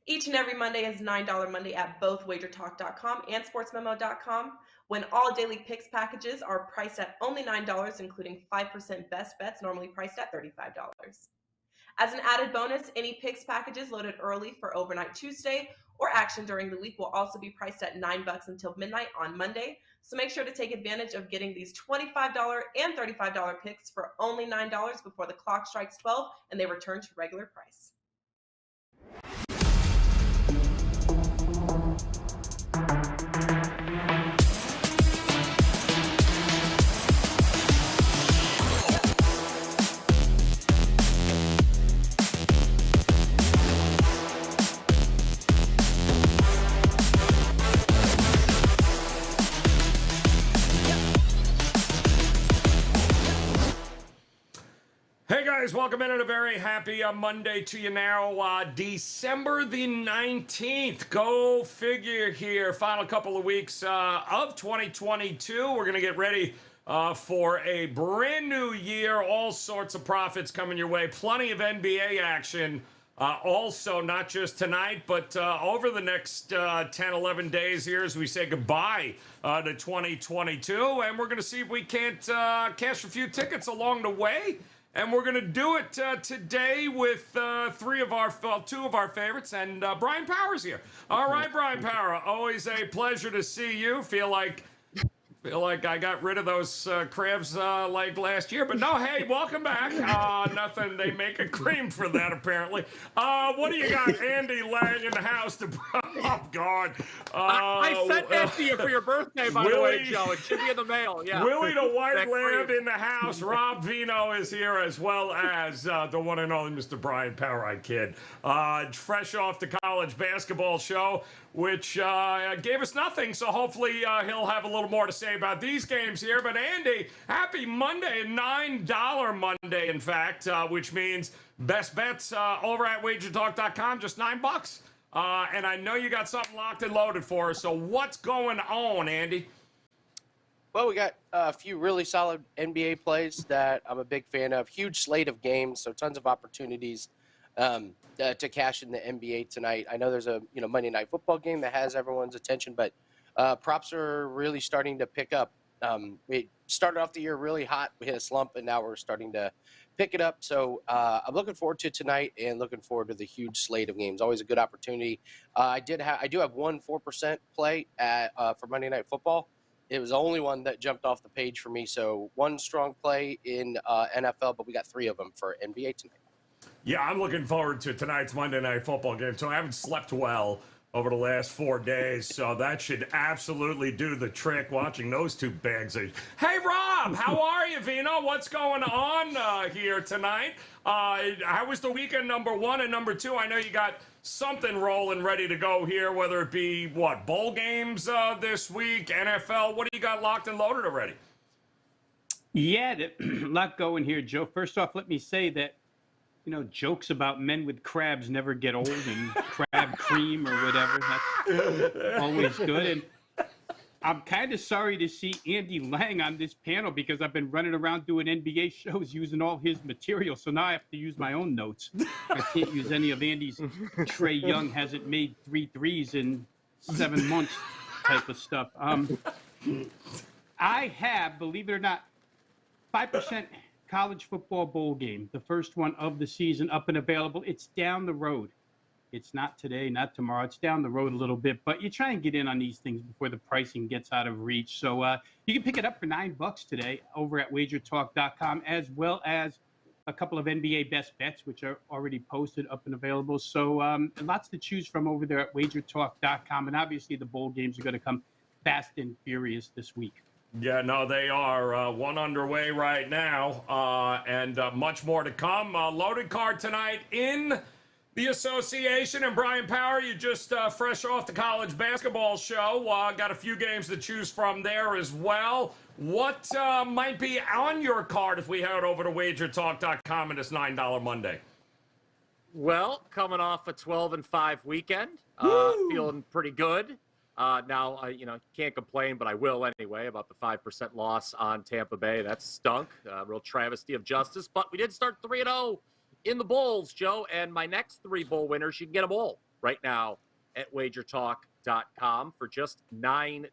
Each and every Monday is $9 Monday at both WagerTalk.com and SportsMemo.com. When all daily picks packages are priced at only $9, including 5% best bets, normally priced at $35. As an added bonus, any picks packages loaded early for overnight Tuesday or action during the week will also be priced at $9 until midnight on Monday. So make sure to take advantage of getting these $25 and $35 picks for only $9 before the clock strikes 12 and they return to regular price. Hey guys, welcome in on a very happy Monday to you now, December the 19th. Go figure here. Final couple of weeks of 2022. We're going to get ready for a brand new year. All sorts of profits coming your way. Plenty of NBA action. Also, not just tonight, but over the next 10, 11 days here as we say goodbye to 2022. And we're going to see if we can't cash a few tickets along the way. And we're going to do it today with two of our favorites, and Brian Power's here. All right, Brian Power, always a pleasure to see you. Feel like I got rid of those crabs like last year, but no, hey, welcome back. Nothing, they make a cream for that apparently. What do you got, Andy Lang in the house? Oh God! I sent that to you for your birthday, by the way, Joe. It should be in the mail. Yeah. Willie the White Lamb in the house. Rob Vino is here, as well as the one and only Mr. Brian Power. I kid. Fresh off the college basketball show, which gave us nothing. So hopefully he'll have a little more to say about these games here. But Andy, happy Monday, $9 Monday, in fact, which means best bets over at WagerTalk.com, just $9. And I know you got something locked and loaded for us. So what's going on, Andy? Well, we got a few really solid NBA plays that I'm a big fan of. Huge slate of games, so tons of opportunities to cash in the NBA tonight. I know there's a Monday Night Football game that has everyone's attention, but props are really starting to pick up. We started off the year really hot. We hit a slump, and now we're starting to pick it up. So I'm looking forward to tonight and looking forward to the huge slate of games. Always a good opportunity. I do have one 4% play for Monday Night Football. It was the only one that jumped off the page for me. So one strong play in NFL, but we got three of them for NBA tonight. Yeah, I'm looking forward to tonight's Monday Night Football game. So I haven't slept well over the last 4 days, so that should absolutely do the trick, watching those two bags of... Hey, Rob, how are you, Vino? What's going on here tonight? How was the weekend, number one? And number two, I know you got something rolling ready to go here, whether it be, bowl games this week, NFL. What do you got locked and loaded already? Yeah, a lot going here, Joe. First off, let me say that jokes about men with crabs never get old, and crab cream or whatever, that's always good. And I'm kind of sorry to see Andy Lang on this panel because I've been running around doing NBA shows using all his material. So now I have to use my own notes. I can't use any of Andy's Trae Young hasn't made 3 threes in 7 months type of stuff. I have, believe it or not, 5% college football bowl game, the first one of the season, up and available. It's down the road. It's not today, not tomorrow. It's down the road a little bit, but you try and get in on these things before the pricing gets out of reach. So you can pick it up for $9 today over at WagerTalk.com, as well as a couple of NBA best bets, which are already posted up and available. So lots to choose from over there at WagerTalk.com, and obviously the bowl games are going to come fast and furious this week. Yeah, no, they are. One underway right now, and much more to come. Loaded card tonight in the association. And Brian Power, you just fresh off the college basketball show. Got a few games to choose from there as well. What might be on your card if we head over to WagerTalk.com and this $9 Monday? Well, coming off a 12-5 weekend, feeling pretty good. Now, can't complain, but I will anyway about the 5% loss on Tampa Bay. That stunk. Real travesty of justice. But we did start 3-0 in the bowls, Joe. And my next 3 bowl winners, you can get them all right now at WagerTalk.com for just $9.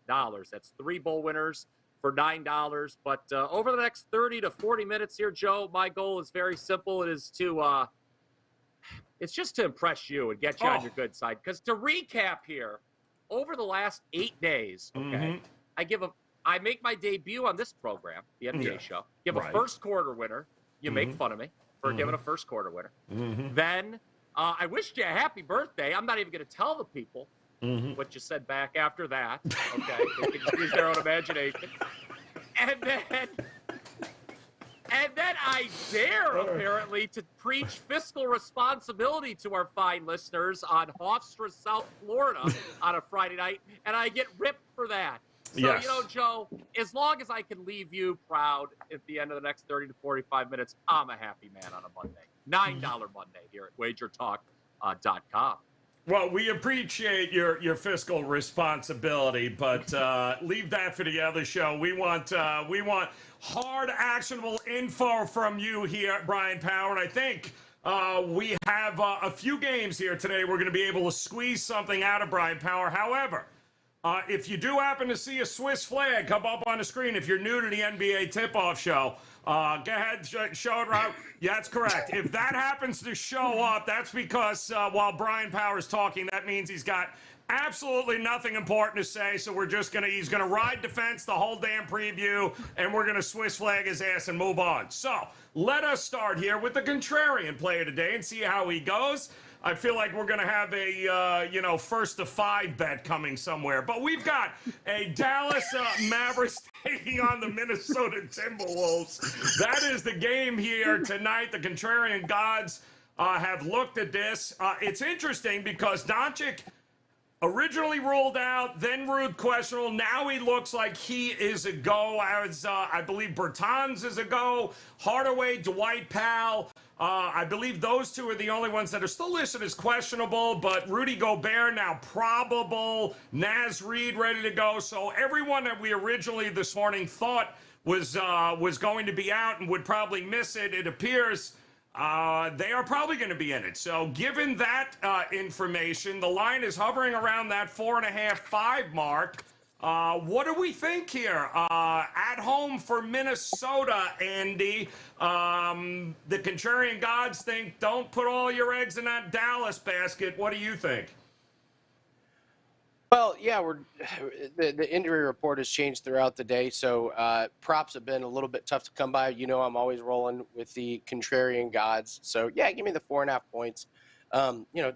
That's 3 bowl winners for $9. But over the next 30 to 40 minutes here, Joe, my goal is very simple. It is to it's just to impress you and get you on your good side. Because to recap here, over the last 8 days, okay, I make my debut on this program, the NBA show. Give a first quarter winner. You make fun of me for giving a first quarter winner. Then I wished you a happy birthday. I'm not even going to tell the people what you said back after that. Okay, they can just use their own imagination. And then I dare, apparently, to preach fiscal responsibility to our fine listeners on Hofstra, South Florida on a Friday night, and I get ripped for that. So, you know, Joe, as long as I can leave you proud at the end of the next 30 to 45 minutes, I'm a happy man on a Monday. $9 Monday here at WagerTalk.com. Well, we appreciate your fiscal responsibility, but leave that for the other show. We want hard, actionable info from you here, Brian Power, and I think we have a few games here today. We're going to be able to squeeze something out of Brian Power. However, if you do happen to see a Swiss flag come up on the screen, if you're new to the NBA tip-off show, go ahead, show it, Rob. Yeah, that's correct. If that happens to show up, that's because while Brian Power's talking, that means he's got absolutely nothing important to say. So he's gonna ride defense the whole damn preview, and we're gonna Swiss flag his ass and move on. So let us start here with the contrarian player today and see how he goes. I feel like we're going to have a, first to 5 bet coming somewhere. But we've got a Dallas Mavericks taking on the Minnesota Timberwolves. That is the game here tonight. The contrarian gods have looked at this. It's interesting because Doncic originally ruled out, then ruled questionable. Now he looks like he is a go. As I believe Bertans is a go. Hardaway, Dwight Powell. I believe those two are the only ones that are still listed as questionable, but Rudy Gobert now probable, Naz Reid ready to go. So everyone that we originally this morning thought was going to be out and would probably miss it, it appears they are probably going to be in it. So given that information, the line is hovering around that 4.5-5 mark. What do we think here? At home for Minnesota, Andy. The contrarian gods think don't put all your eggs in that Dallas basket. What do you think? Well, yeah, the injury report has changed throughout the day, so props have been a little bit tough to come by. You know, I'm always rolling with the contrarian gods. So, yeah, give me the 4.5 points.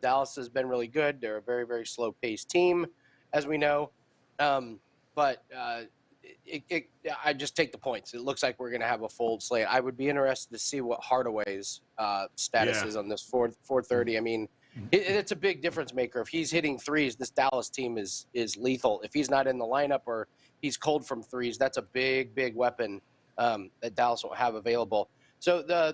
Dallas has been really good. They're a very, very slow-paced team, as we know. But I just take the points. It looks like we're going to have a full slate. I would be interested to see what Hardaway's status is on this 4:30. I mean, it's a big difference maker. If he's hitting threes, this Dallas team is lethal. If he's not in the lineup or he's cold from threes, that's a big, big weapon that Dallas won't have available. So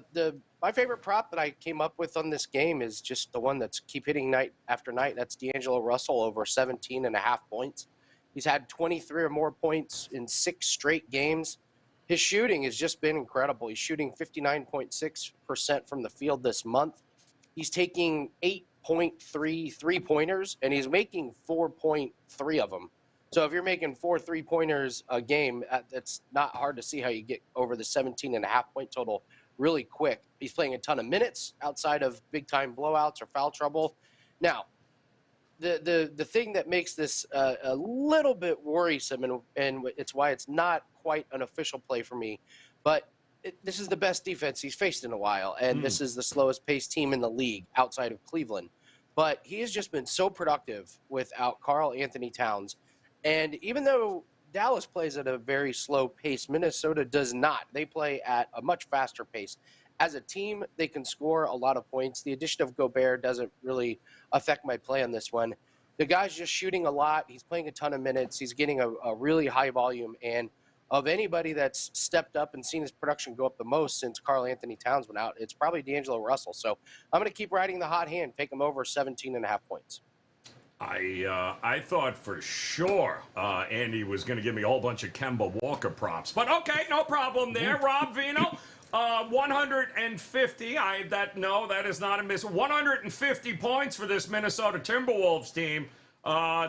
my favorite prop that I came up with on this game is just the one that's keep hitting night after night. That's D'Angelo Russell over 17.5 points. He's had 23 or more points in 6 straight games. His shooting has just been incredible. He's shooting 59.6% from the field this month. He's taking 8.3 three-pointers, and he's making 4.3 of them. So if you're making 4 three-pointers a game, that's not hard to see how you get over the 17.5-point total really quick. He's playing a ton of minutes outside of big-time blowouts or foul trouble. Now, the thing that makes this a little bit worrisome, and it's why it's not quite an official play for me, but this is the best defense he's faced in a while, and this is the slowest paced team in the league outside of Cleveland. But he has just been so productive without Karl Anthony Towns. And even though Dallas plays at a very slow pace, Minnesota does not. They play at a much faster pace. As a team, they can score a lot of points. The addition of Gobert doesn't really affect my play on this one. The guy's just shooting a lot. He's playing a ton of minutes. He's getting a really high volume. And of anybody that's stepped up and seen his production go up the most since Karl Anthony Towns went out, it's probably D'Angelo Russell. So I'm going to keep riding the hot hand, take him over 17.5 points. I thought for sure Andy was going to give me a whole bunch of Kemba Walker props. But okay, no problem there. Rob Vino, 150. That is not a miss. 150 points for this Minnesota Timberwolves team.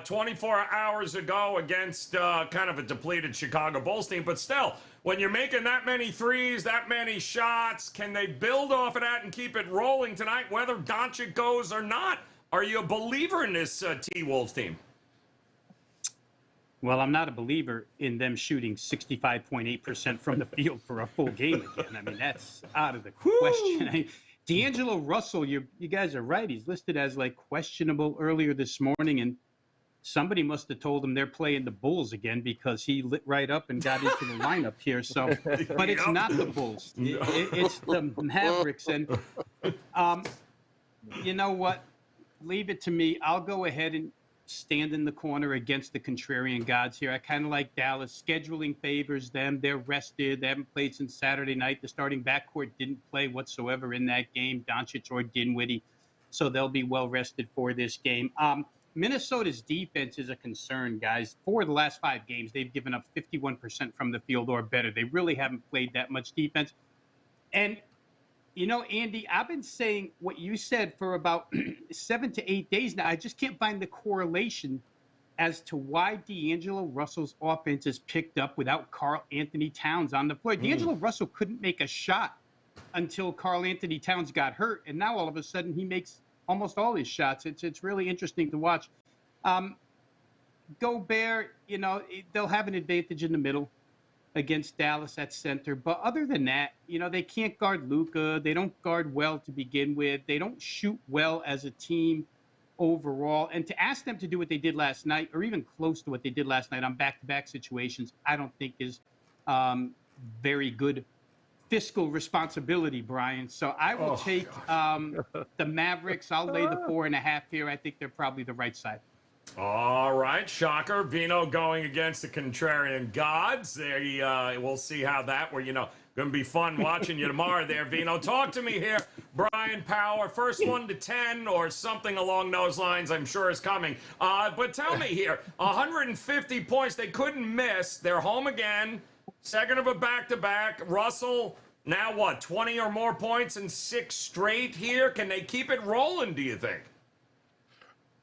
24 hours ago against kind of a depleted Chicago Bulls team, but still, when you're making that many threes, that many shots, can they build off of that and keep it rolling tonight, whether Doncic goes or not? Are you a believer in this T-Wolves team? Well, I'm not a believer in them shooting 65.8% from the field for a full game again. I mean, that's out of the question. D'Angelo Russell, you guys are right. He's listed as like questionable earlier this morning, and somebody must have told him they're playing the Bulls again because he lit right up and got into the lineup here. So, but it's not the Bulls. It's the Mavericks. And you know what? Leave it to me. I'll go ahead and stand in the corner against the contrarian gods here. I kind of like Dallas. Scheduling favors them. They're rested. They haven't played since Saturday night. The starting backcourt didn't play whatsoever in that game, Doncic or Dinwiddie. So they'll be well rested for this game. Minnesota's defense is a concern, guys. For the last 5 games, they've given up 51% from the field or better. They really haven't played that much defense. And you know, Andy, I've been saying what you said for about 7 to 8 days now. I just can't find the correlation as to why D'Angelo Russell's offense is picked up without Karl Anthony Towns on the floor. D'Angelo Russell couldn't make a shot until Karl Anthony Towns got hurt, and now all of a sudden he makes almost all his shots. It's really interesting to watch. Gobert, you know, they'll have an advantage in the middle against Dallas at center. But other than that, you know, they can't guard Luka. They don't guard well to begin with. They don't shoot well as a team overall. And to ask them to do what they did last night, or even close to what they did last night on back-to-back situations, I don't think is very good fiscal responsibility, Brian. So I will take the Mavericks. I'll lay the 4.5 here. I think they're probably the right side. All right, shocker. Vino going against the contrarian gods. We'll see how that, going to be fun watching you tomorrow there, Vino. Talk to me here, Brian Power. First 1 to 10 or something along those lines, I'm sure is coming. But tell me here, 150 points. They couldn't miss. They're home again. Second of a back-to-back. Russell, now what, 20 or more points in 6 straight here? Can they keep it rolling, do you think?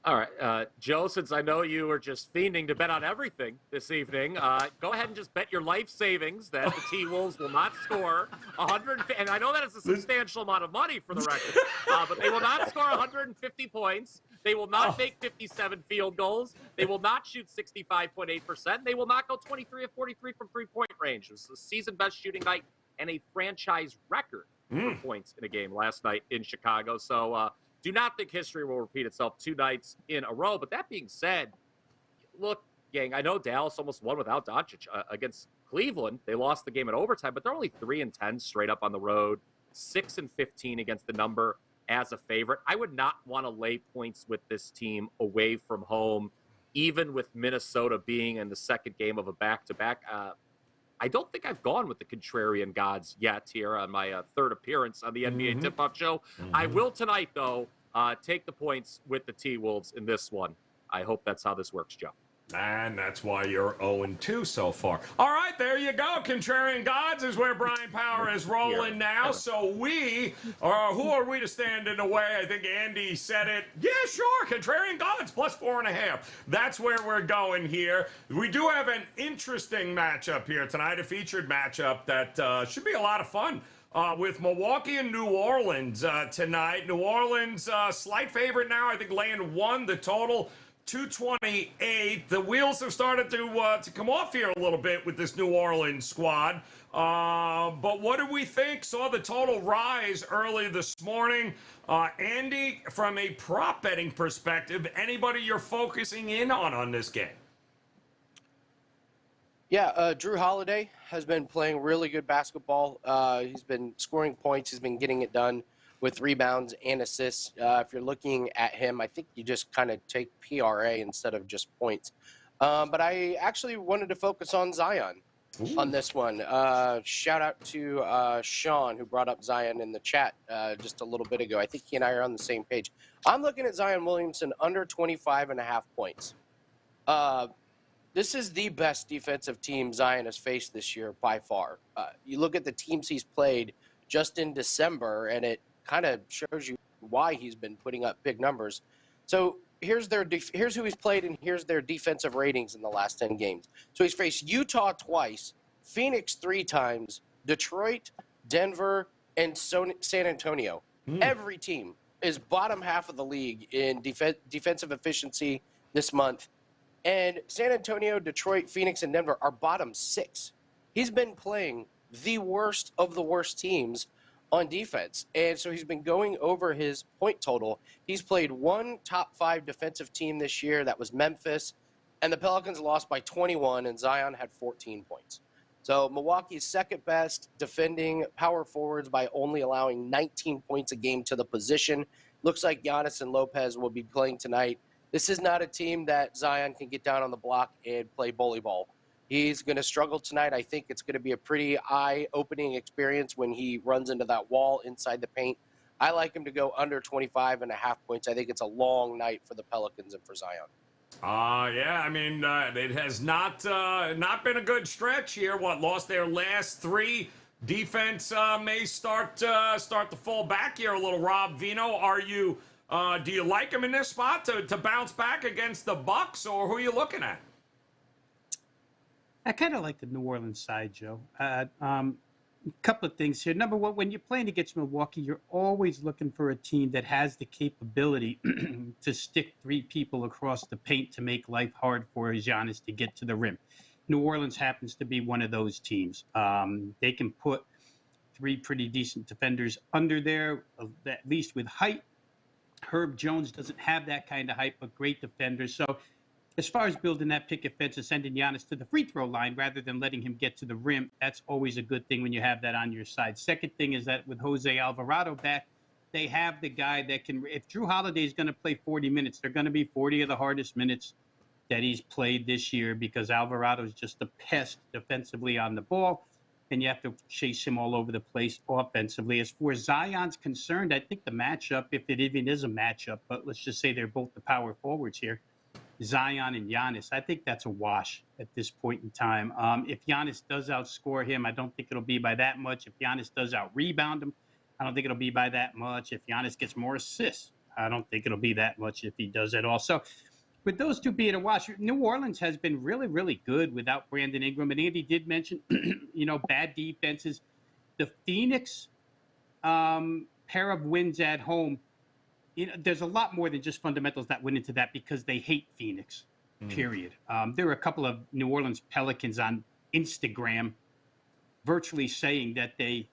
All right, Joe, since I know you were just fiending to bet on everything this evening, go ahead and just bet your life savings that the T-Wolves will not score 100. And I know that is a substantial amount of money for the record, but they will not score 150 points. They will not make 57 field goals. They will not shoot 65.8%. They will not go 23 of 43 from three-point range. It was the season-best shooting night and a franchise record for points in a game last night in Chicago. So, do not think history will repeat itself 2 nights in a row. But that being said, look, gang, I know Dallas almost won without Doncic against Cleveland. They lost the game in overtime, but they're only 3-10 straight up on the road, 6-15 against the number as a favorite. I would not want to lay points with this team away from home, even with Minnesota being in the second game of a back-to-back. I don't think I've gone with the contrarian gods yet here on my 3rd appearance on the NBA Tip-Off Show. I will tonight, though, take the points with the T-Wolves in this one. I hope that's how this works, Joe. And that's why you're 0-2 so far. All right, there you go. Contrarian Gods is where Brian Power is rolling now. So who are we to stand in the way? I think Andy said it. Yeah, sure. Contrarian Gods plus 4.5. That's where we're going here. We do have an interesting matchup here tonight, a featured matchup that should be a lot of fun. With Milwaukee and New Orleans tonight. New Orleans, slight favorite now. I think laying 1, the total 228. The wheels have started to come off here a little bit with this New Orleans squad. But what do we think? Saw the total rise early this morning. Andy, from a prop betting perspective, anybody you're focusing in on this game? Yeah, Drew Holiday has been playing really good basketball. He's been scoring points. He's been getting it done with rebounds and assists. If you're looking at him, I think you just kind of take PRA instead of just points. But I actually wanted to focus on Zion on this one. Shout out to Sean, who brought up Zion in the chat just a little bit ago. I think he and I are on the same page. I'm looking at Zion Williamson under 25.5 points. This is the best defensive team Zion has faced this year by far. You look at the teams he's played just in December, and it kind of shows you why he's been putting up big numbers. So here's who he's played, and here's their defensive ratings in the last 10 games. So he's faced Utah twice, Phoenix 3 times, Detroit, Denver, and San Antonio. Every team is bottom half of the league in defensive efficiency this month. And San Antonio, Detroit, Phoenix, and Denver are bottom 6. He's been playing the worst of the worst teams on defense. And so he's been going over his point total. He's played one top 5 defensive team this year. That was Memphis. And the Pelicans lost by 21, and Zion had 14 points. So Milwaukee's second best defending power forwards by only allowing 19 points a game to the position. Looks like Giannis and Lopez will be playing tonight. This is not a team that Zion can get down on the block and play bully ball. He's going to struggle tonight. I think it's going to be a pretty eye-opening experience when he runs into that wall inside the paint. I like him to go under 25.5 points. I think it's a long night for the Pelicans and for Zion. Yeah, I mean, it has not been a good stretch here. Lost their last 3. Defense may start to fall back here a little. Rob Vino, do you like him in this spot to bounce back against the Bucks, or who are you looking at? I kind of like the New Orleans side, Joe. A couple of things here. Number one, when you're playing against Milwaukee, you're always looking for a team that has the capability to stick 3 people across the paint to make life hard for Giannis to get to the rim. New Orleans happens to be one of those teams. They can put 3 pretty decent defenders under there, at least with height. Herb Jones doesn't have that kind of height, but great defenders. So as far as building that picket fence and sending Giannis to the free throw line rather than letting him get to the rim, that's always a good thing when you have that on your side. Second thing is that with Jose Alvarado back, they have the guy that can, if Drew Holiday is going to play 40 minutes, they're going to be 40 of the hardest minutes that he's played this year because Alvarado is just a pest defensively on the ball, and you have to chase him all over the place offensively. As far as Zion's concerned, I think the matchup, if it even is a matchup, but let's just say they're both the power forwards here, Zion and Giannis, I think that's a wash at this point in time. If Giannis does outscore him, I don't think it'll be by that much. If Giannis does out-rebound him, I don't think it'll be by that much. If Giannis gets more assists, I don't think it'll be that much if he does at all. So with those two being a wash, New Orleans has been really, really good without Brandon Ingram. And Andy did mention, bad defenses. The Phoenix pair of wins at home, there's a lot more than just fundamentals that went into that because they hate Phoenix, period. There were a couple of New Orleans Pelicans on Instagram virtually saying that they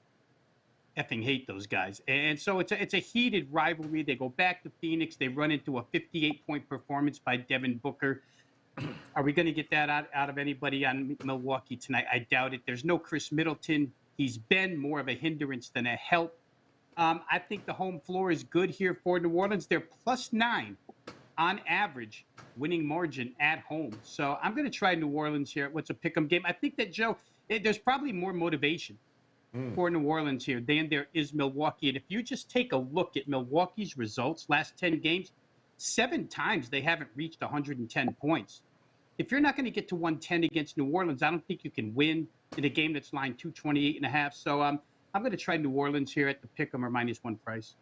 effing hate those guys. And so it's a heated rivalry. They go back to Phoenix. They run into a 58-point performance by Devin Booker. Are we going to get that out of anybody on Milwaukee tonight? I doubt it. There's no Chris Middleton. He's been more of a hindrance than a help. I think the home floor is good here for New Orleans. They're +9 on average winning margin at home. So I'm going to try New Orleans here. What's a pick'em game? I think that, Joe, there's probably more motivation for New Orleans here than there is Milwaukee. And if you just take a look at Milwaukee's results, last 10 games, 7 times they haven't reached 110 points. If you're not going to get to 110 against New Orleans, I don't think you can win in a game that's line 228.5. So I'm going to try New Orleans here at the pick'em or -1 price.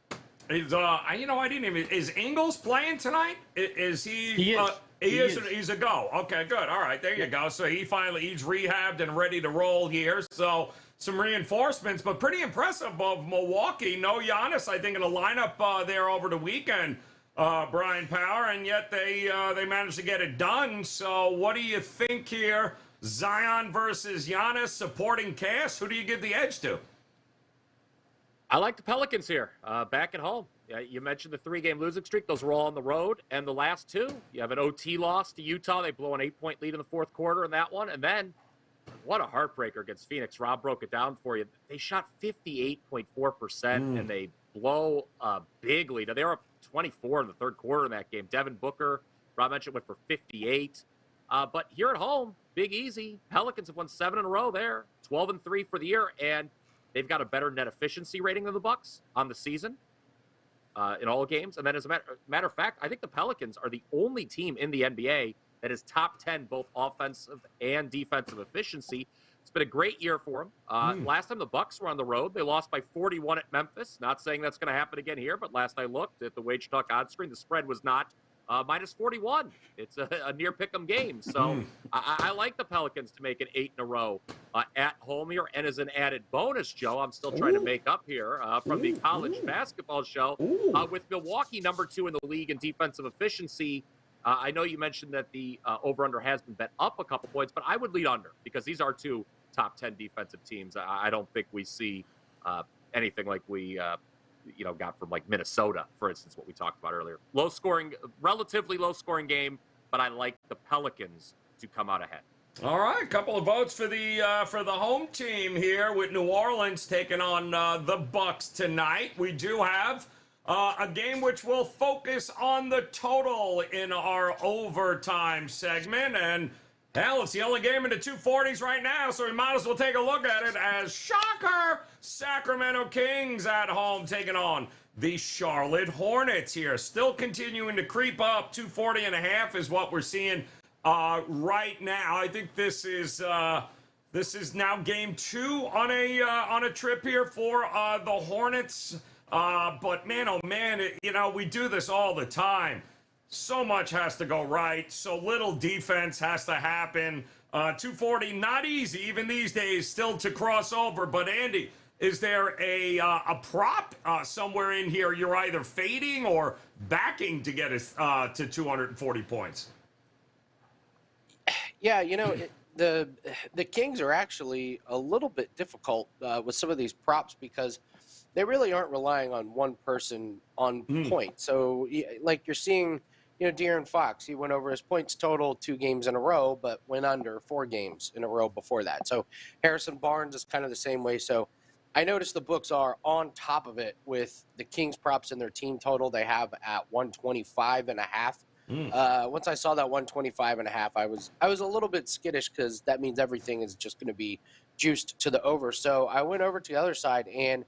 I didn't even. Is Ingles playing tonight? Is he? He is. He is. He's a go. Okay, good. All right, there you go. So he's rehabbed and ready to roll here. So some reinforcements, but pretty impressive of Milwaukee. No Giannis, I think, in the lineup there over the weekend, Brian Power, and yet they managed to get it done. So what do you think here? Zion versus Giannis, supporting cast. Who do you give the edge to? I like the Pelicans here, back at home. You mentioned the 3-game losing streak. Those were all on the road. And the last 2, you have an OT loss to Utah. They blow an 8-point lead in the fourth quarter in that one. And then, what a heartbreaker against Phoenix. Rob broke it down for you. They shot 58.4%, and they blow a big lead. They were up 24 in the third quarter in that game. Devin Booker, Rob mentioned, went for 58. But here at home, big easy. Pelicans have won 7 in a row there, 12-3 for the year. And they've got a better net efficiency rating than the Bucks on the season in all games. And then as a matter of fact, I think the Pelicans are the only team in the NBA that is top 10 both offensive and defensive efficiency. It's been a great year for them. Last time the Bucks were on the road, they lost by 41 at Memphis. Not saying that's going to happen again here, but last I looked at the WagerTalk odds screen, the spread was not minus 41. It's a near pick'em game. So I like the Pelicans to make it 8 in a row at home here. And as an added bonus, Joe, I'm still trying to make up here from the college basketball show with Milwaukee #2 in the league in defensive efficiency. I know you mentioned that the over-under has been bet up a couple points, but I would lead under because these are two top 10 defensive teams. I don't think we see anything like we got from like Minnesota, for instance, what we talked about earlier. Low scoring, relatively low scoring game, but I like the Pelicans to come out ahead. All right, a couple of votes for the home team here with New Orleans taking on the Bucks tonight. We do have a game which will focus on the total in our overtime segment, and hell, it's the only game in the 240s right now, so we might as well take a look at it as shocker, Sacramento Kings at home taking on the Charlotte Hornets here. Still continuing to creep up. 240.5 is what we're seeing right now. I think this is now game 2 on a trip here for the Hornets. But man, oh man, we do this all the time. So much has to go right. So little defense has to happen. 240, not easy, even these days, still to cross over. But Andy, is there a prop somewhere in here you're either fading or backing to get us to 240 points? Yeah, the Kings are actually a little bit difficult with some of these props because they really aren't relying on one person on point. So, like you're seeing, De'Aaron Fox, he went over his points total 2 games in a row, but went under 4 games in a row before that. So Harrison Barnes is kind of the same way. So I noticed the books are on top of it with the Kings props in their team total. They have at 125.5. Once I saw that 125.5, I was a little bit skittish because that means everything is just going to be juiced to the over. So I went over to the other side, and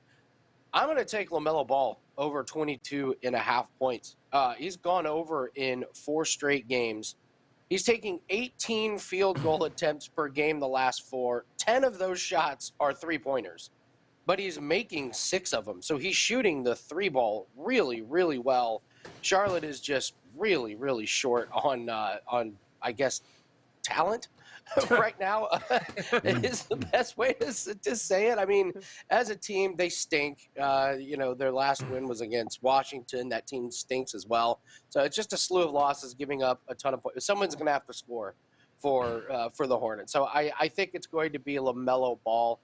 I'm going to take LaMelo Ball over 22.5 points. He's gone over in 4 straight games. He's taking 18 field goal attempts per game the last 4. 10 of those shots are 3-pointers, but he's making 6 of them. So he's shooting the 3 ball really, really well. Charlotte is just really, really short on I guess, talent. Right now is the best way to say it. I mean, as a team, they stink. Their last win was against Washington. That team stinks as well. So it's just a slew of losses, giving up a ton of points. Someone's going to have to score for the Hornets. So I think it's going to be LaMelo Ball.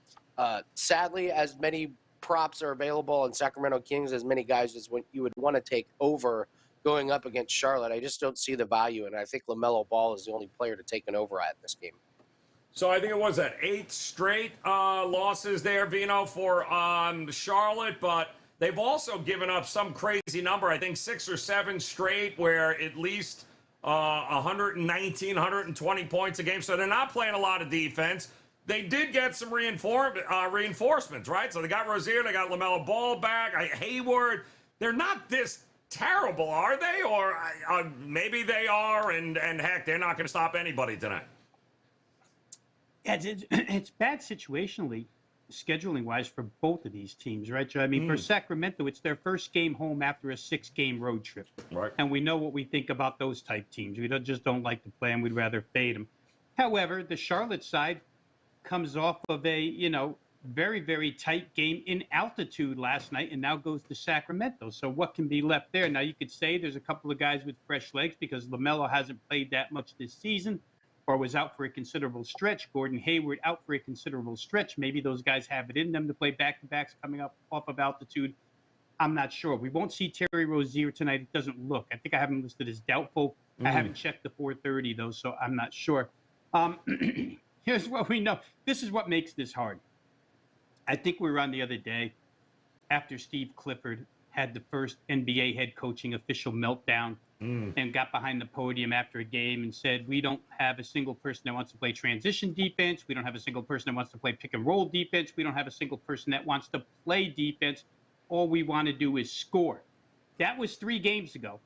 Sadly, as many props are available on Sacramento Kings, as many guys as you would want to take over going up against Charlotte, I just don't see the value, and I think LaMelo Ball is the only player to take an over at in this game. So I think it was 8 straight losses there, Vino, for Charlotte, but they've also given up some crazy number. I think 6 or 7 straight where at least 119, 120 points a game. So they're not playing a lot of defense. They did get some reinforcements, right? So they got Rozier, they got LaMelo Ball back, Hayward. They're not this terrible, are they? Or maybe they are, and heck, they're not going to stop anybody tonight. Yeah, it's bad situationally, scheduling-wise for both of these teams, right, Joe? I mean, for Sacramento, it's their first game home after a 6-game road trip. Right. And we know what we think about those type teams. We just don't like to play them. We'd rather fade them. However, the Charlotte side comes off of a, very, very tight game in altitude last night and now goes to Sacramento. So what can be left there? Now, you could say there's a couple of guys with fresh legs because LaMelo hasn't played that much this season or was out for a considerable stretch. Gordon Hayward out for a considerable stretch. Maybe those guys have it in them to play back-to-backs coming up off of altitude. I'm not sure. We won't see Terry Rozier tonight. It doesn't look. I think I have him listed as doubtful. I haven't checked the 4:30, though, so I'm not sure. Here's what we know. This is what makes this hard. I think we were on the other day after Steve Clifford had the first NBA head coaching official meltdown and got behind the podium after a game and said, we don't have a single person that wants to play transition defense. We don't have a single person that wants to play pick and roll defense. We don't have a single person that wants to play defense. All we want to do is score. That was 3 games ago.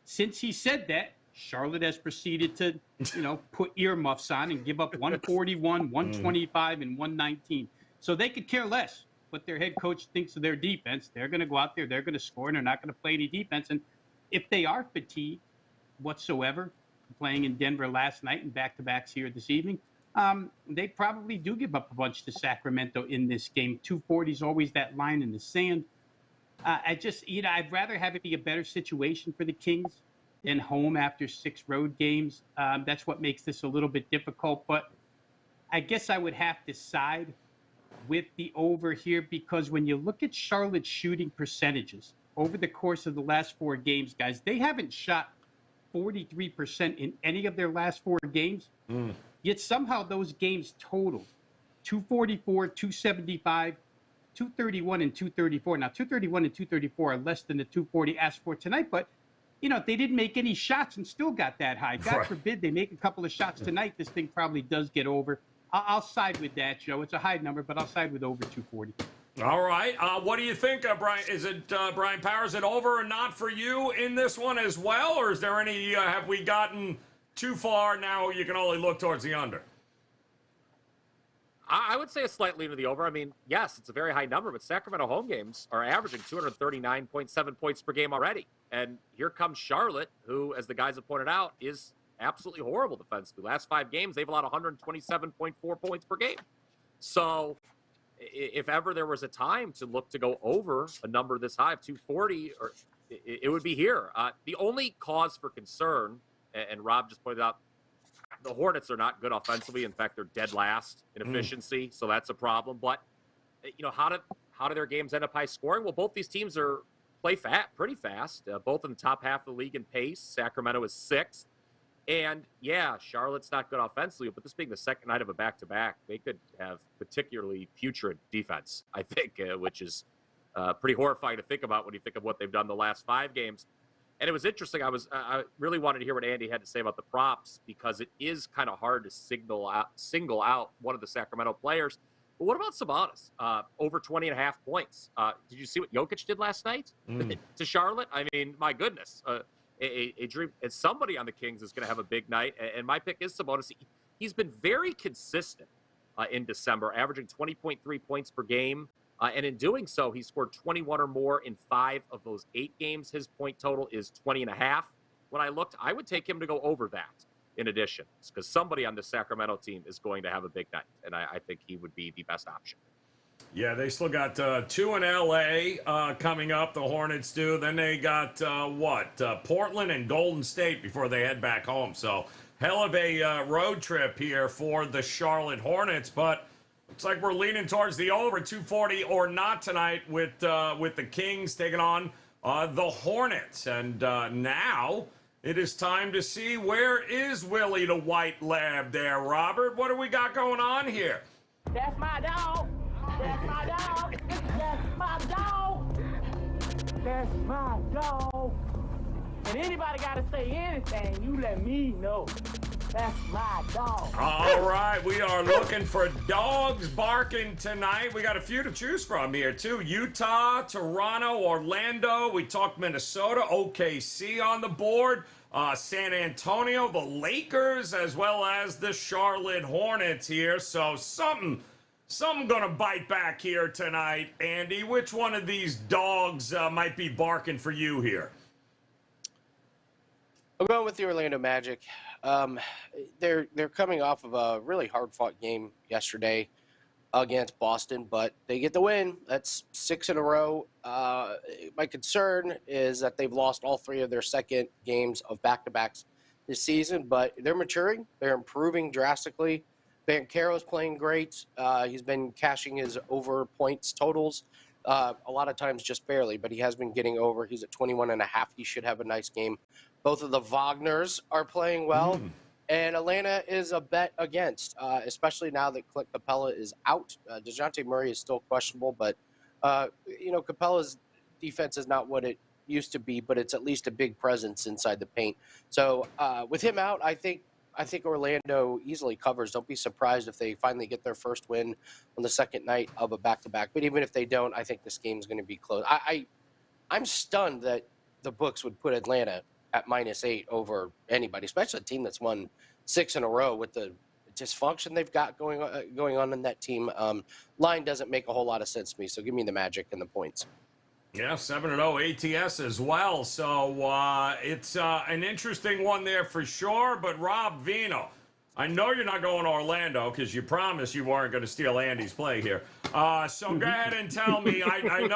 Since he said that, Charlotte has proceeded to, put earmuffs on and give up 141, 125, and 119. So they could care less what their head coach thinks of their defense. They're going to go out there, they're going to score, and they're not going to play any defense. And if they are fatigued whatsoever, playing in Denver last night and back-to-backs here this evening, they probably do give up a bunch to Sacramento in this game. 240 is always that line in the sand. I'd rather have it be a better situation for the Kings than home after 6 road games. That's what makes this a little bit difficult. But I guess I would have to side with the over here, because when you look at Charlotte's shooting percentages over the course of the last 4 games, guys, they haven't shot 43% in any of their last 4 games. Yet somehow those games total 244, 275, 231, and 234. Now, 231 and 234 are less than the 240 asked for tonight, but they didn't make any shots and still got that high. God forbid they make a couple of shots tonight. This thing probably does get over. I'll side with that, Joe. It's a high number, but I'll side with over 240. All right. What do you think, Brian? Is it Brian Power? Is it over or not for you in this one as well, or is there any? Have we gotten too far now? You can only look towards the under. I would say a slight lean to the over. I mean, yes, it's a very high number, but Sacramento home games are averaging 239.7 points per game already. And here comes Charlotte, who, as the guys have pointed out, is absolutely horrible defensively. Last 5 games, they've allowed 127.4 points per game. So if ever there was a time to look to go over a number this high of 240, it would be here. The only cause for concern, and Rob just pointed out, the Hornets are not good offensively. In fact, they're dead last in efficiency, so that's a problem. But how do their games end up high scoring? Well, both these teams play pretty fast, both in the top half of the league in pace. Sacramento is 6th. And, yeah, Charlotte's not good offensively, but this being the second night of a back-to-back, they could have particularly putrid defense, I think, which is pretty horrifying to think about when you think of what they've done the last 5 games. And it was interesting. I really wanted to hear what Andy had to say about the props, because it is kind of hard to single out one of the Sacramento players. But what about Sabonis? Over 20.5 points. Did you see what Jokic did last night to Charlotte? I mean, my goodness. A dream. And somebody on the Kings is going to have a big night. And my pick is Sabonis. He's been very consistent in December, averaging 20.3 points per game. And in doing so, he scored 21 or more in 5 of those 8 games. His point total is 20.5. When I looked, I would take him to go over that in addition, because somebody on the Sacramento team is going to have a big night, and I think he would be the best option. Yeah, they still got 2 in L.A. Coming up, the Hornets do. Then they got, Portland and Golden State before they head back home. So hell of a road trip here for the Charlotte Hornets, but looks like we're leaning towards the over 240 or not tonight with the Kings taking on the Hornets. And now it is time to see, where is Willie the White Lab there, Robert? What do we got going on here? That's my dog. That's my dog. That's my dog. That's my dog. And anybody got to say anything, you let me know. That's my dog. All right, we are looking for dogs barking tonight. We got a few to choose from here, too. Utah, Toronto, Orlando. We talked Minnesota, OKC on the board. San Antonio, the Lakers, as well as the Charlotte Hornets here. So something gonna bite back here tonight. Andy, which one of these dogs might be barking for you here? I'm going with the Orlando Magic. They're coming off of a really hard-fought game yesterday against Boston, but they get the win. That's 6 in a row. My concern is that they've lost all 3 of their second games of back-to-backs this season, but they're maturing. They're improving drastically. Banchero's playing great. He's been cashing his over points totals a lot of times just barely, but he has been getting over. He's at 21.5. He should have a nice game. Both of the Wagners are playing well. And Atlanta is a bet against, especially now that Clint Capella is out. DeJounte Murray is still questionable, but, Capella's defense is not what it used to be, but it's at least a big presence inside the paint. So with him out, I think Orlando easily covers. Don't be surprised if they finally get their first win on the second night of a back-to-back. But even if they don't, I think this game is going to be close. I'm stunned that the books would put Atlanta at -8 over anybody, especially a team that's won 6 in a row with the dysfunction they've got going on in that team. Line doesn't make a whole lot of sense to me, so give me the Magic and the points. Yeah, 7-0 ATS as well. So it's an interesting one there for sure. But Rob Vino, I know you're not going to Orlando because you promised you weren't going to steal Andy's play here. So go ahead and tell me. I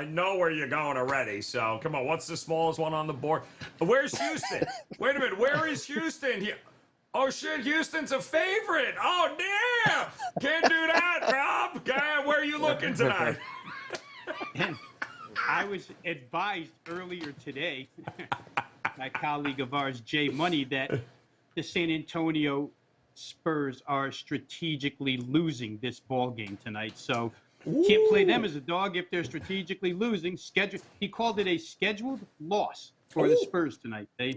know where you're going already. So come on, what's the smallest one on the board? Where's Houston? Wait a minute, where is Houston here? Oh shit, Houston's a favorite. Oh damn, can't do that, Rob. God, where are you looking tonight? I was advised earlier today, my colleague of ours, Jay Money, that the San Antonio Spurs are strategically losing this ball game tonight. So can't play them as a dog if they're strategically losing. He called it a scheduled loss for the Spurs tonight. They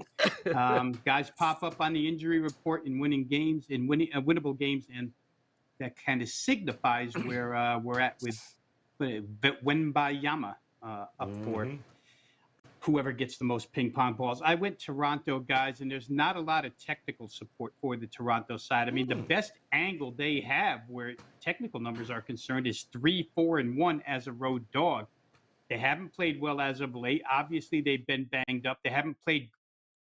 guys pop up on the injury report in winning games, in winnable games, and that kind of signifies where we're at with Wembayama up for whoever gets the most ping pong balls. I went Toronto, guys, and there's not a lot of technical support for the Toronto side. I mean, the best angle they have where technical numbers are concerned is 3-4-1 as a road dog. They haven't played well as of late. Obviously, they've been banged up. They haven't played,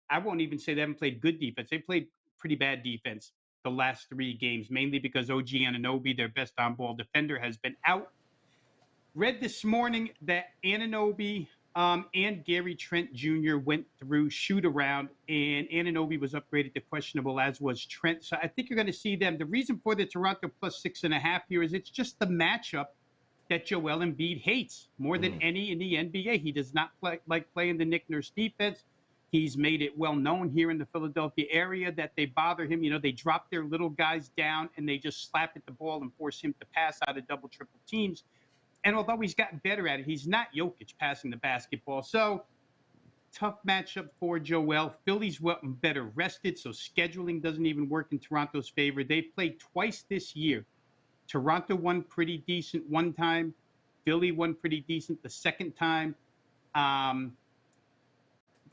I won't even say they haven't played good defense. They played pretty bad defense the last 3 games, mainly because OG Anunoby, their best on-ball defender, has been out. Read this morning that Anunoby and Gary Trent Jr. went through shoot-around, and Anunoby was upgraded to questionable, as was Trent. So I think you're going to see them. The reason for the Toronto plus 6.5 here is it's just the matchup that Joel Embiid hates more than any in the NBA. He does not like playing the Nick Nurse defense. He's made it well known here in the Philadelphia area that they bother him. You know, they drop their little guys down and they just slap at the ball and force him to pass out of double, triple teams. And although he's gotten better at it, he's not Jokic passing the basketball. So tough matchup for Joel. Philly's better rested, so scheduling doesn't even work in Toronto's favor. They played twice this year. Toronto won pretty decent one time. Philly won pretty decent the second time. I'm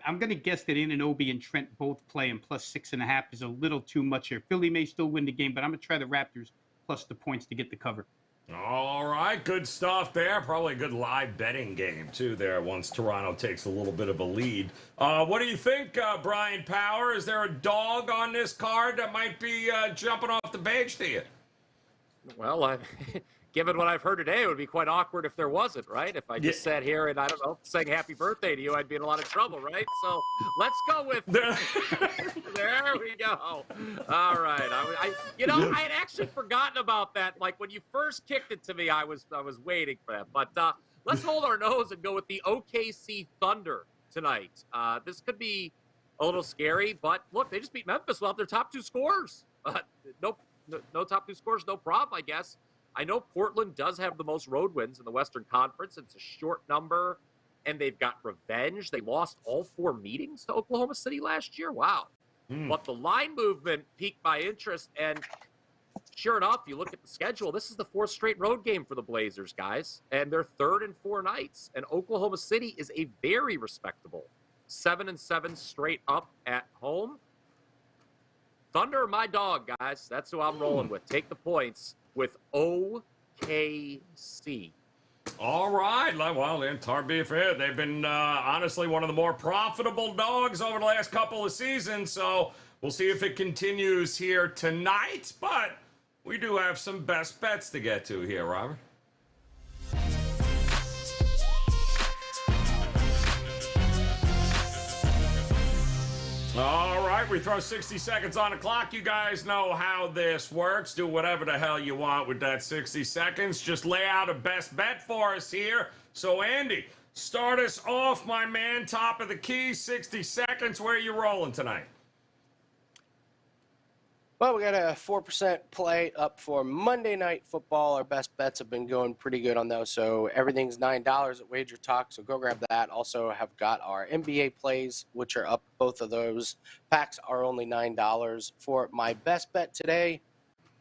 going to guess that Anunoby and Trent both play, and plus 6.5 is a little too much here. Philly may still win the game, but I'm going to try the Raptors plus the points to get the cover. All right, good stuff there. Probably a good live betting game, too, there, once Toronto takes a little bit of a lead. What do you think, Brian Power? Is there a dog on this card that might be jumping off the page to you? Well, given what I've heard today, it would be quite awkward if there wasn't, right? If I just sat here and, I don't know, sang happy birthday to you, I'd be in a lot of trouble, right? So let's go with there we go. All right. I had actually forgotten about that. Like, when you first kicked it to me, I was waiting for that. But let's hold our nose and go with the OKC Thunder tonight. This could be a little scary, but look, they just beat Memphis without their top 2 scorers. No top 2 scores, no problem, I guess. I know Portland does have the most road wins in the Western Conference. It's a short number, and they've got revenge. They lost all 4 meetings to Oklahoma City last year. Wow. But the line movement piqued my interest, and sure enough, you look at the schedule, this is the 4th straight road game for the Blazers, guys, and they're 3rd in 4 nights. And Oklahoma City is a very respectable 7-7 straight up at home. Thunder are my dog, guys. That's who I'm rolling with. Take the points with OKC. All right. Well, it's hard to be fair. They've been, honestly, one of the more profitable dogs over the last couple of seasons. So we'll see if it continues here tonight. But we do have some best bets to get to here, Robert. All right, we throw 60 seconds on the clock. You guys know how this works. Do whatever the hell you want with that 60 seconds. Just lay out a best bet for us here. So, Andy, start us off, my man. Top of the key, 60 seconds. Where are you rolling tonight? Well, we got a 4% play up for Monday Night Football. Our best bets have been going pretty good on those, so everything's $9 at WagerTalk, so go grab that. Also have got our NBA plays, which are up. Both of those packs are only $9. For my best bet today,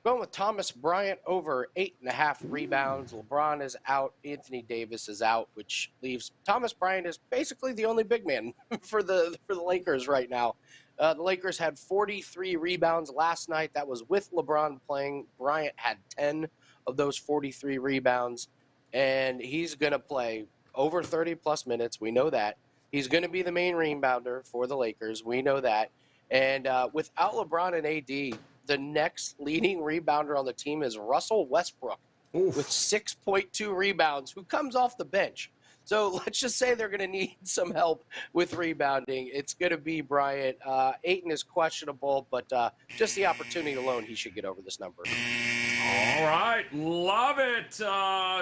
Going with Thomas Bryant over 8.5 rebounds. LeBron is out. Anthony Davis is out, which leaves Thomas Bryant as basically the only big man for the Lakers right now. The Lakers had 43 rebounds last night. That was with LeBron playing. Bryant had 10 of those 43 rebounds, and he's going to play over 30-plus minutes. We know that. He's going to be the main rebounder for the Lakers. We know that. And without LeBron and AD, the next leading rebounder on the team is Russell Westbrook with 6.2 rebounds, who comes off the bench. So let's just say they're going to need some help with rebounding. It's going to be Bryant. Ayton is questionable, but just the opportunity alone, he should get over this number. All right. Love it.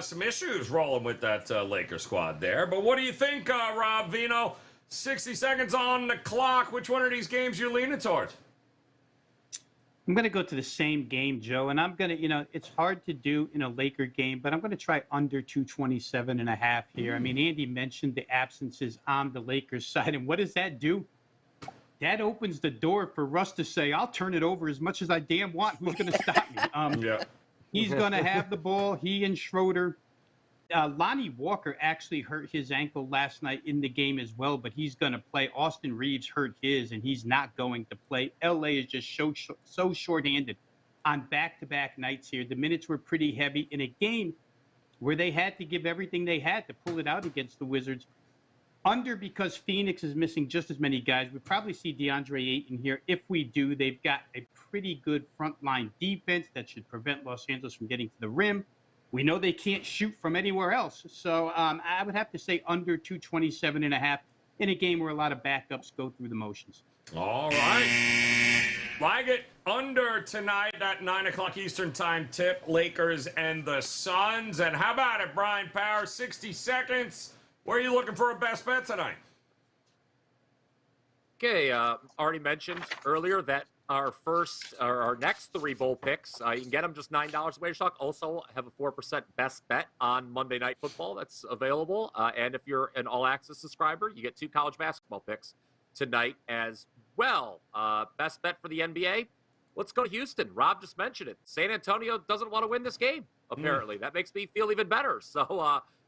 Some issues rolling with that Lakers squad there. But what do you think, Rob Vino? 60 seconds on the clock. Which one of these games you leaning toward? I'm going to go to the same game, Joe, and I'm going to, it's hard to do in a Laker game, but I'm going to try under 227.5 here. I mean, Andy mentioned the absences on the Lakers side, and what does that do? That opens the door for Russ to say, I'll turn it over as much as I damn want. Who's going to stop me? Yeah. He's going to have the ball. He and Schroeder. Lonnie Walker actually hurt his ankle last night in the game as well, but he's going to play. Austin Reeves hurt his, and he's not going to play. LA is just so shorthanded on back-to-back nights here. The minutes were pretty heavy in a game where they had to give everything they had to pull it out against the Wizards. Under because Phoenix is missing just as many guys. We probably see DeAndre Ayton here. If we do, they've got a pretty good frontline defense that should prevent Los Angeles from getting to the rim. We know they can't shoot from anywhere else. So I would have to say under 227.5 in a game where a lot of backups go through the motions. All right. Like it. Under tonight at 9 o'clock Eastern time tip, Lakers and the Suns. And how about it, Brian Power? 60 seconds. Where are you looking for a best bet tonight? Okay, already mentioned earlier that our next 3 bowl picks, you can get them just $9 at WagerTalk. Also, have a 4% best bet on Monday Night Football that's available. And if you're an All Access subscriber, you get 2 college basketball picks tonight as well. Best bet for the NBA. Let's go to Houston. Rob just mentioned it. San Antonio doesn't want to win this game, apparently. That makes me feel even better. So,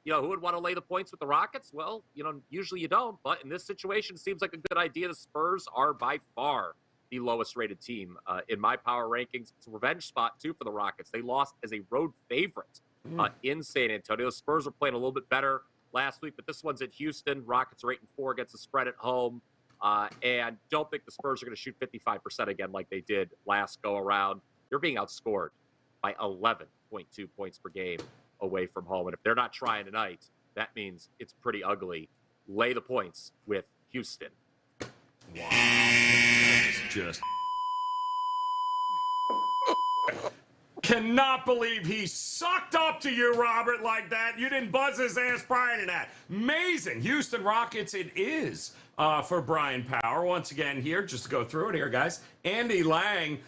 who would want to lay the points with the Rockets? Well, usually you don't. But in this situation, it seems like a good idea. The Spurs are by far the lowest rated team in my power rankings. It's a revenge spot, too, for the Rockets. They lost as a road favorite in San Antonio. The Spurs are playing a little bit better last week, but this one's at Houston. Rockets are 8-4 against the spread at home. And don't think the Spurs are going to shoot 55% again like they did last go-around. They're being outscored by 11.2 points per game away from home. And if they're not trying tonight, that means it's pretty ugly. Lay the points with Houston. Wow. That is just... Cannot believe he sucked up to you, Robert, like that. You didn't buzz his ass prior to that. Amazing. Houston Rockets it is for Brian Power. Once again here, just to go through it here, guys. Andy Lang,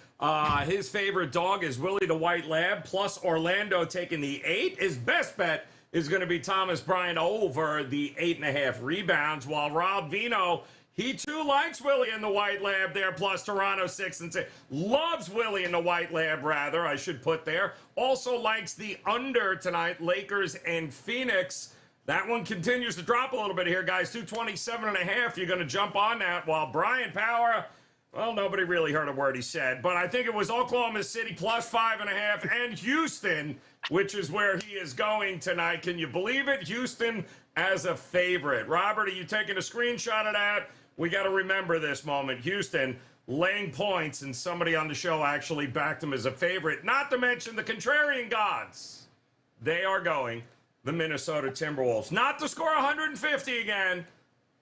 his favorite dog is Willie the White Lab, plus Orlando taking the 8. His best bet is going to be Thomas Bryant over the 8.5 rebounds, while Rob Vino, he too likes Willie and the White Lab there, plus Toronto 6 and 6. Loves Willie and the White Lab, rather, I should put there. Also likes the under tonight, Lakers and Phoenix. That one continues to drop a little bit here, guys. 227.5. You're going to jump on that, while Brian Power, well, nobody really heard a word he said, but I think it was Oklahoma City plus 5.5 and Houston, which is where he is going tonight. Can you believe it? Houston as a favorite. Robert, are you taking a screenshot of that? We got to remember this moment. Houston laying points, and somebody on the show actually backed him as a favorite. Not to mention the contrarian gods. They are going the Minnesota Timberwolves. Not to score 150 again,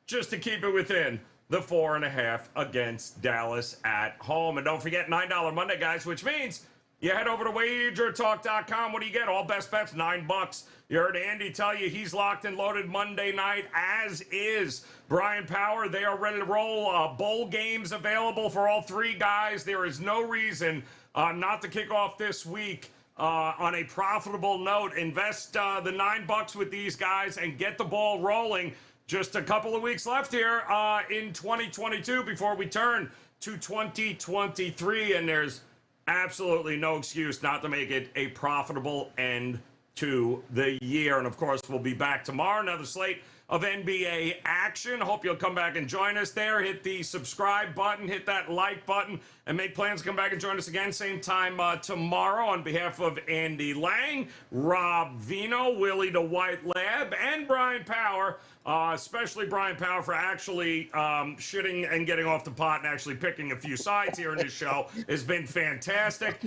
just to keep it within the 4.5 against Dallas at home. And don't forget, $9 Monday, guys, which means you head over to WagerTalk.com. What do you get? All best bets, $9. You heard Andy tell you he's locked and loaded Monday night, as is Brian Power. They are ready to roll. Bowl games available for all 3 guys. There is no reason not to kick off this week on a profitable note. Invest the $9 with these guys and get the ball rolling. Just a couple of weeks left here in 2022 before we turn to 2023, and there's Absolutely no excuse not to make it a profitable end to the year. And of course, we'll be back tomorrow. Another slate of NBA action. Hope you'll come back and join us there. Hit the subscribe button, hit that like button, and make plans to come back and join us again same time tomorrow. On behalf of Andy Lang, Rob Vino, Willie the White Lab, and Brian Power, especially Brian Power for actually shitting and getting off the pot and actually picking a few sides here in this show has been fantastic.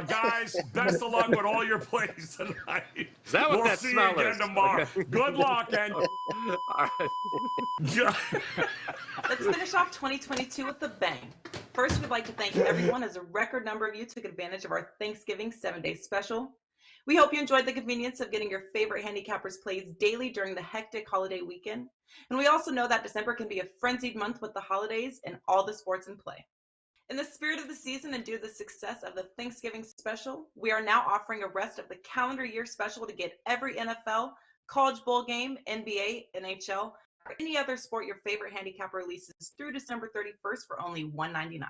Guys, best of luck with all your plays tonight. Is that what we'll that see smell you again is? tomorrow. Okay. Good luck and All right. Let's finish off 2022 with a bang. First, we'd like to thank everyone as a record number of you took advantage of our Thanksgiving 7-day special. We hope you enjoyed the convenience of getting your favorite handicappers plays daily during the hectic holiday weekend. And we also know that December can be a frenzied month with the holidays and all the sports in play. In the spirit of the season and due to the success of the Thanksgiving special, we are now offering a rest of the calendar year special to get every NFL, college bowl game, NBA, NHL, or any other sport your favorite handicapper releases through December 31st for only $1.99.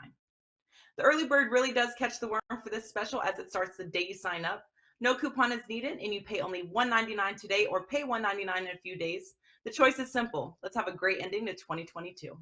The early bird really does catch the worm for this special as it starts the day you sign up. No coupon is needed, and you pay only $1.99 today or pay $1.99 in a few days. The choice is simple. Let's have a great ending to 2022.